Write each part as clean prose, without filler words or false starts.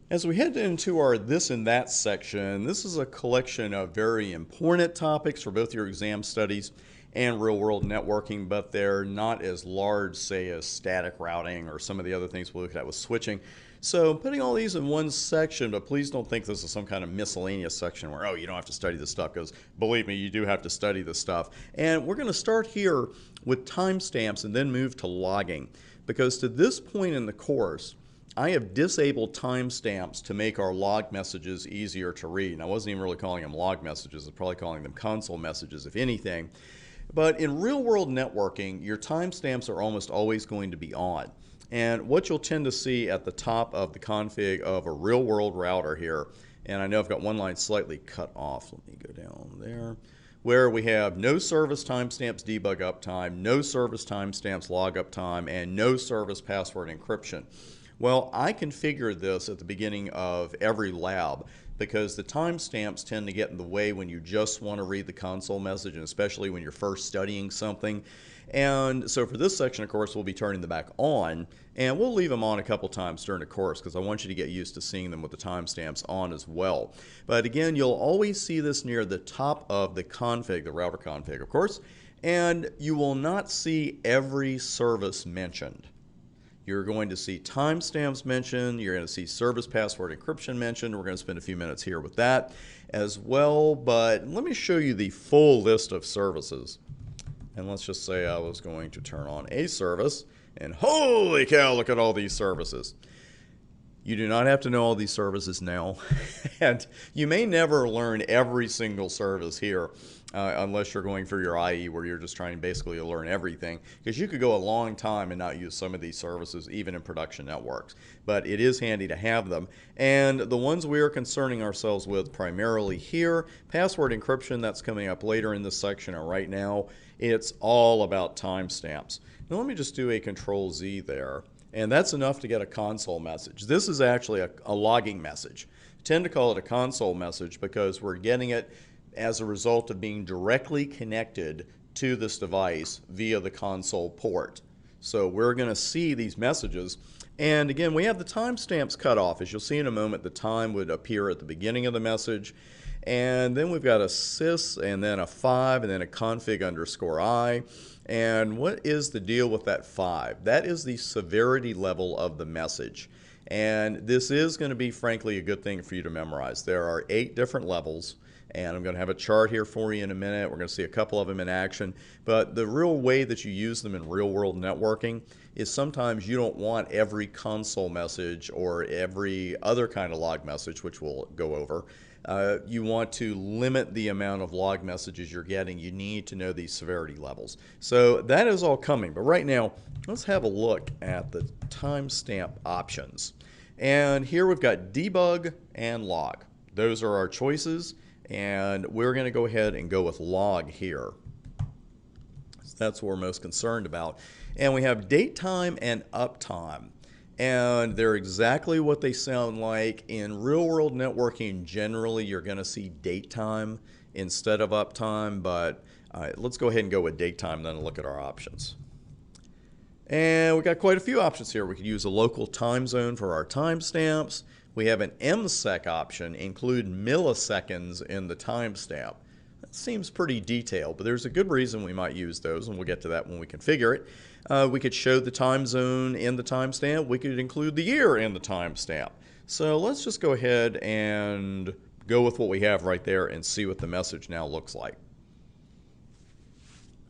As we head into our this and that section, this is a collection of very important topics for both your exam studies and real world networking, but they're not as large, say, as static routing or some of the other things we'll look at with switching. So I'm putting all these in one section, but please don't think this is some kind of miscellaneous section where, oh, you don't have to study this stuff, because believe me, you do have to study this stuff. And we're going to start here with timestamps and then move to logging, because to this point in the course, I have disabled timestamps to make our log messages easier to read. And I wasn't even really calling them log messages. I was probably calling them console messages, if anything. But in real-world networking, your timestamps are almost always going to be on. And what you'll tend to see at the top of the config of a real-world router here, and I know I've got one line slightly cut off. Let me go down there. Where we have no service timestamps debug uptime, no service timestamps log uptime, and no service password encryption. Well, I configured this at the beginning of every lab because the timestamps tend to get in the way when you just want to read the console message, and especially when you're first studying something. And so for this section, of course, we'll be turning them back on, and we'll leave them on a couple times during the course because I want you to get used to seeing them with the timestamps on as well. But again, you'll always see this near the top of the config, the router config, of course, and you will not see every service mentioned. You're going to see timestamps mentioned. You're going to see service password encryption mentioned. We're going to spend a few minutes here with that as well. But let me show you the full list of services. And let's just say I was going to turn on a service. And holy cow, look at all these services. You do not have to know all these services now. And you may never learn every single service here unless you're going for your IE where you're just trying basically to learn everything. Because you could go a long time and not use some of these services, even in production networks. But it is handy to have them. And the ones we are concerning ourselves with primarily here, password encryption, that's coming up later in this section, and right now it's all about timestamps. Now let me just do a Control-Z there. And that's enough to get a console message. This is actually a logging message. I tend to call it a console message because we're getting it as a result of being directly connected to this device via the console port. So we're going to see these messages. And again, we have the timestamps cut off. As you'll see in a moment, the time would appear at the beginning of the message. And then we've got a sys and then a 5 and then a config_I. And what is the deal with that 5? That is the severity level of the message. And this is going to be, frankly, a good thing for you to memorize. There are 8 different levels, and I'm going to have a chart here for you in a minute. We're going to see a couple of them in action. But the real way that you use them in real-world networking is sometimes you don't want every console message or every other kind of log message, which we'll go over. You want to limit the amount of log messages you're getting. You need to know these severity levels. So that is all coming. But right now, let's have a look at the timestamp options. And here we've got debug and log. Those are our choices. And we're going to go ahead and go with log here. So that's what we're most concerned about. And we have date time and uptime. And they're exactly what they sound like. In real-world networking, generally, you're going to see date time instead of uptime. But let's go ahead and go with date time, then look at our options. And we've got quite a few options here. We could use a local time zone for our timestamps. We have an MSEC option, include milliseconds in the timestamp. That seems pretty detailed, but there's a good reason we might use those, and we'll get to that when we configure it. We could show the time zone in the timestamp. We could include the year in the timestamp. So let's just go ahead and go with what we have right there and see what the message now looks like.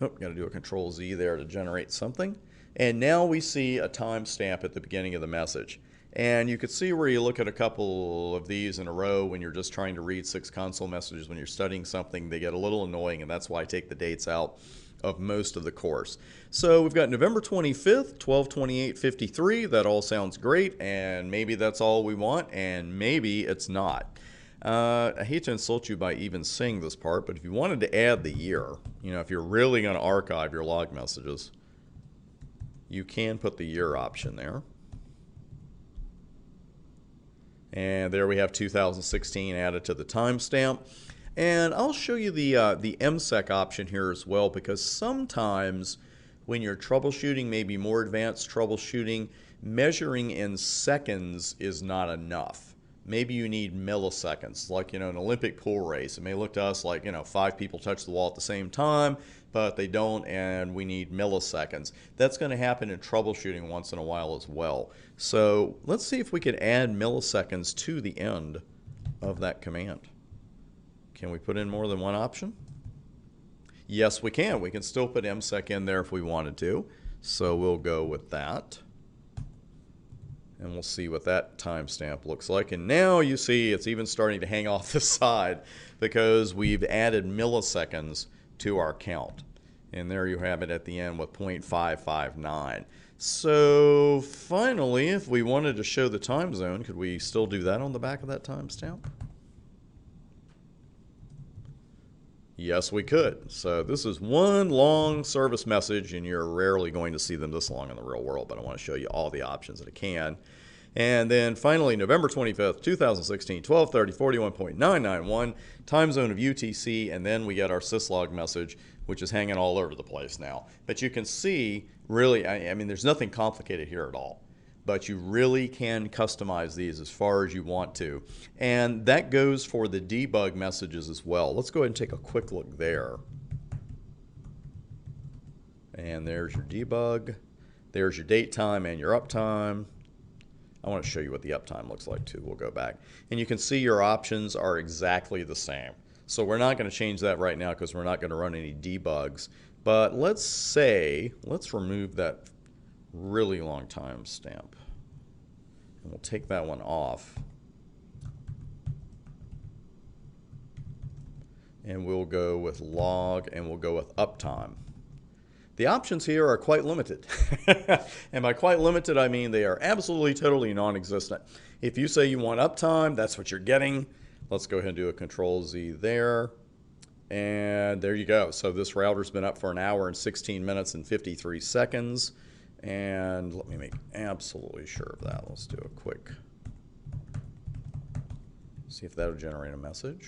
Oh, got to do a Control-Z there to generate something. And now we see a timestamp at the beginning of the message. And you could see where you look at a couple of these in a row when you're just trying to read 6 console messages when you're studying something. They get a little annoying, and that's why I take the dates out of most of the course. So we've got November 25th, 12/28/53. That all sounds great, and maybe that's all we want, and maybe it's not. I hate to insult you by even saying this part, but if you wanted to add the year, if you're really going to archive your log messages, you can put the year option there. And there we have 2016 added to the timestamp. And I'll show you the MSEC option here as well, because sometimes when you're troubleshooting, maybe more advanced troubleshooting, measuring in seconds is not enough. maybe you need milliseconds, like, an Olympic pool race. It may look to us like, 5 people touch the wall at the same time, but they don't, and we need milliseconds. That's going to happen in troubleshooting once in a while as well. So let's see if we could add milliseconds to the end of that command. Can we put in more than one option? Yes, we can. We can still put MSEC in there if we wanted to. So we'll go with that. And we'll see what that timestamp looks like. And now you see it's even starting to hang off the side because we've added milliseconds to our count. And there you have it at the end with 0.559. So finally, if we wanted to show the time zone, could we still do that on the back of that timestamp? Yes, we could. So this is one long service message, and you're rarely going to see them this long in the real world, but I want to show you all the options that it can. And then finally, November 25th, 2016, 12:30, 41.991, time zone of UTC, and then we get our syslog message, which is hanging all over the place now. But you can see, really, I mean, there's nothing complicated here at all. But you really can customize these as far as you want to. And that goes for the debug messages as well. Let's go ahead and take a quick look there. And there's your debug. There's your date time and your uptime. I want to show you what the uptime looks like too. We'll go back. And you can see your options are exactly the same. So we're not going to change that right now because we're not going to run any debugs. But let's remove that really long time stamp. And we'll take that one off. And we'll go with log and we'll go with uptime. The options here are quite limited. And by quite limited, I mean they are absolutely, totally non-existent. If you say you want uptime, that's what you're getting. Let's go ahead and do a Control-Z there. And there you go. So this router's been up for an hour and 16 minutes and 53 seconds. And let me make absolutely sure of that. Let's do a quick, see if that'll generate a message.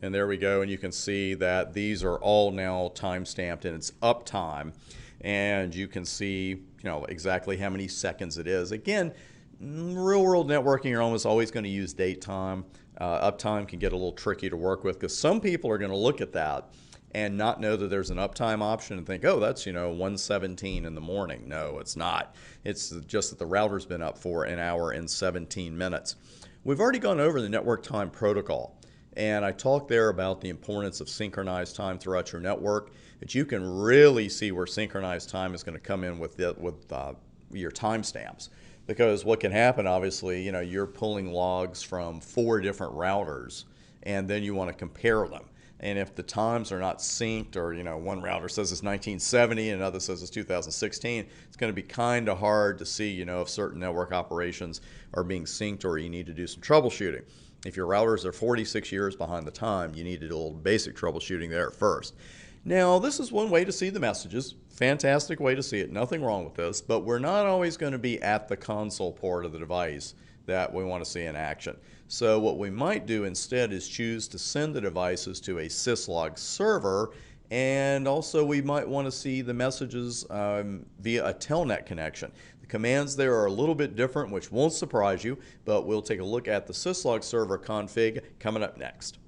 And there we go. And you can see that these are all now time-stamped and it's uptime. And you can see, exactly how many seconds it is. Again, real-world networking, you're almost always going to use date time. Uptime can get a little tricky to work with because some people are going to look at that and not know that there's an uptime option and think, oh, that's, 1:17 in the morning. No, it's not. It's just that the router's been up for an hour and 17 minutes. We've already gone over the network time protocol, and I talked there about the importance of synchronized time throughout your network, that you can really see where synchronized time is going to come in with your timestamps. Because what can happen, obviously, you're pulling logs from 4 different routers, and then you want to compare them. And if the times are not synced, or one router says it's 1970 and another says it's 2016, it's going to be kind of hard to see if certain network operations are being synced or you need to do some troubleshooting. If your routers are 46 years behind the time, you need to do a little basic troubleshooting there first. Now, this is one way to see the messages. Fantastic way to see it. Nothing wrong with this, but we're not always going to be at the console port of the device that we want to see in action. So what we might do instead is choose to send the devices to a syslog server, and also we might want to see the messages via a telnet connection. The commands there are a little bit different, which won't surprise you, but we'll take a look at the syslog server config coming up next.